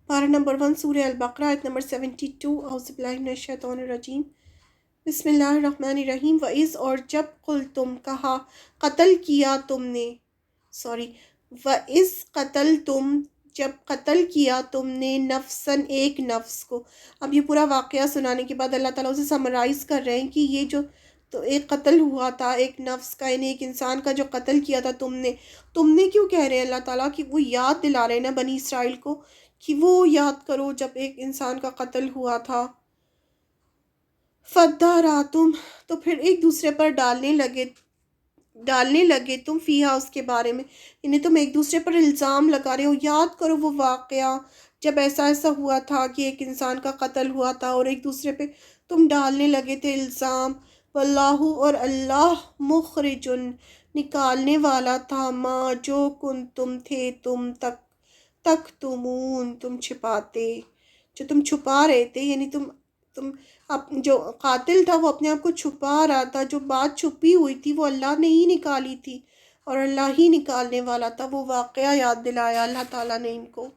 پارہ نمبر 1 سورہ البقرہ آیت نمبر 72۔ اعوذ باللہ من الشیطان الرجیم، بسم اللہ الرحمن الرحیم۔ وَإِذْ، اور جب، قُلْتُم، کہا، قتل کیا تم نے، وَإِذْ قَتَلْتُم، جب قتل کیا تم نے، نفساً، ایک نفس کو۔ اب یہ پورا واقعہ سنانے کے بعد اللہ تعالیٰ اسے سمرائز کر رہے ہیں کہ یہ جو تو ایک قتل ہوا تھا ایک نفس کا، یعنی ایک انسان کا جو قتل کیا تھا تم نے کیوں کہہ رہے ہیں اللہ تعالیٰ کہ وہ یاد دلا رہے ہیں نا بنی اسرائیل کو کہ وہ یاد کرو جب ایک انسان کا قتل ہوا تھا۔ فَادَّارَأْتُمْ، تو پھر ایک دوسرے پر ڈالنے لگے تم، فیہا، اس کے بارے میں، یعنی تم ایک دوسرے پر الزام لگا رہے ہو۔ یاد کرو وہ واقعہ جب ایسا ہوا تھا کہ ایک انسان کا قتل ہوا تھا اور ایک دوسرے پہ تم ڈالنے لگے تھے الزام۔ واللہ، اور اللہ، مخرجن، نکالنے والا تھا، ما، جو، کنتم، تھے تم، تکتمون، تم چھپاتے، جو تم چھپا رہے تھے، یعنی تم جو قاتل تھا وہ اپنے آپ کو چھپا رہا تھا، جو بات چھپی ہوئی تھی وہ اللہ نے ہی نکالی تھی اور اللہ ہی نکالنے والا تھا۔ وہ واقعہ یاد دلایا اللہ تعالیٰ نے ان کو۔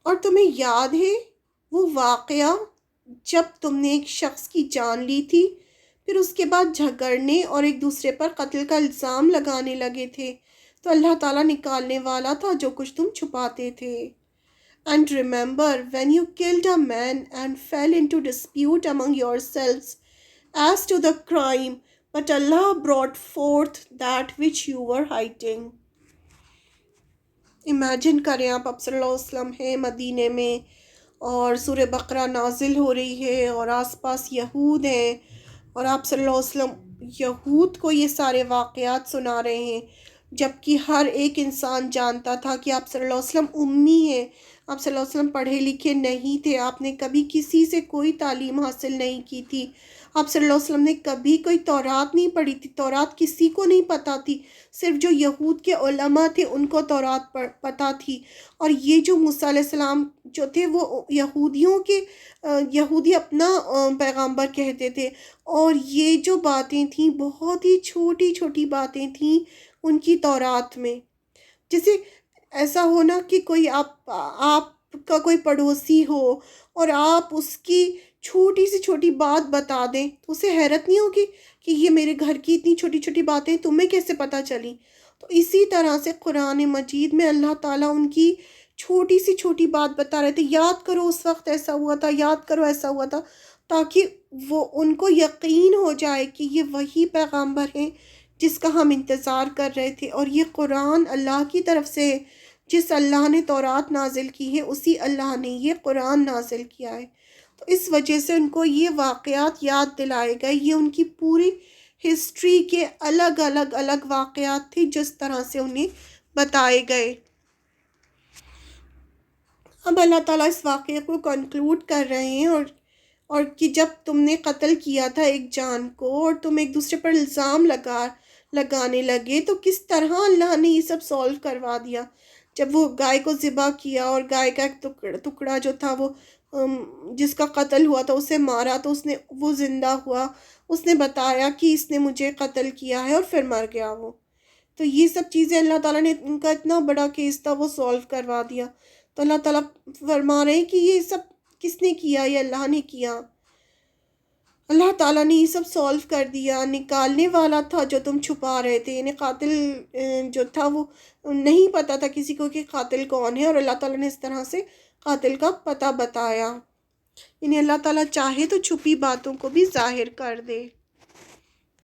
اور تمہیں یاد ہے وہ واقعہ جب تم نے ایک شخص کی جان لی تھی، پھر اس کے بعد جھگڑنے اور ایک دوسرے پر قتل کا الزام لگانے لگے تھے، تو اللہ تعالیٰ نکالنے والا تھا جو کچھ تم چھپاتے تھے۔ And remember when you killed a man and fell into dispute among yourselves as to the crime, but Allah brought forth that which you were hiding. Imagine کریں آپ صلی اللہ علیہ وسلم ہیں مدینے میں اور سورہ بقرہ نازل ہو رہی ہے اور آس پاس یہود ہیں اور آپ صلی اللہ علیہ وسلم یہود کو یہ سارے واقعات سنا رہے ہیں، جبکہ ہر ایک انسان جانتا تھا کہ آپ صلی اللہ علیہ وسلم امی ہیں، آپ صلی اللہ علیہ وسلم پڑھے لکھے نہیں تھے، آپ نے کبھی کسی سے کوئی تعلیم حاصل نہیں کی تھی، آپ صلی اللہ علیہ وسلم نے کبھی کوئی تورات نہیں پڑھی تھی، تورات کسی کو نہیں پتہ تھی، صرف جو یہود کے علماء تھے ان کو تورات پتہ تھی۔ اور یہ جو موسیٰ علیہ السلام جو تھے وہ یہودی اپنا پیغمبر کہتے تھے، اور یہ جو باتیں تھیں بہت ہی چھوٹی چھوٹی باتیں تھیں ان کی تورات میں، جیسے ایسا ہونا کہ کوئی آپ کا کوئی پڑوسی ہو اور آپ اس کی چھوٹی سے چھوٹی بات بتا دیں تو اسے حیرت نہیں ہوگی کہ یہ میرے گھر کی اتنی چھوٹی چھوٹی باتیں تمہیں کیسے پتہ چلی؟ تو اسی طرح سے قرآن مجید میں اللہ تعالیٰ ان کی چھوٹی سی چھوٹی بات بتا رہے تھے، یاد کرو اس وقت ایسا ہوا تھا، یاد کرو ایسا ہوا تھا، تاکہ وہ ان کو یقین ہو جائے کہ یہ وہی پیغمبر ہیں جس کا ہم انتظار کر رہے تھے، اور یہ قرآن اللہ کی طرف سے ہے، جس اللہ نے تورات نازل کی ہے اسی اللہ نے یہ قرآن نازل کیا ہے۔ تو اس وجہ سے ان کو یہ واقعات یاد دلائے گئے، یہ ان کی پوری ہسٹری کے الگ واقعات تھے جس طرح سے انہیں بتائے گئے۔ اب اللہ تعالیٰ اس واقعے کو کنکلوڈ کر رہے ہیں اور کہ جب تم نے قتل کیا تھا ایک جان کو اور تم ایک دوسرے پر الزام لگانے لگے، تو کس طرح اللہ نے یہ سب سولو کروا دیا۔ جب وہ گائے کو ذبح کیا اور گائے کا ایک ٹکڑا جو تھا وہ جس کا قتل ہوا تھا اسے مارا، تو وہ زندہ ہوا، اس نے بتایا کہ اس نے مجھے قتل کیا ہے، اور پھر مر گیا وہ۔ تو یہ سب چیزیں اللہ تعالیٰ نے ان کا اتنا بڑا کیس تھا وہ سولو کروا دیا۔ تو اللہ تعالیٰ فرما رہے ہیں کہ یہ سب کس نے کیا؟ یہ اللہ نے کیا، اللہ تعالیٰ نے یہ سب سولو کر دیا۔ نکالنے والا تھا جو تم چھپا رہے تھے، یعنی قاتل جو تھا وہ نہیں پتا تھا کسی کو کہ قاتل کون ہے، اور اللہ تعالیٰ نے اس طرح سے قاتل کا پتہ بتایا۔ یعنی اللہ تعالیٰ چاہے تو چھپی باتوں کو بھی ظاہر کر دے۔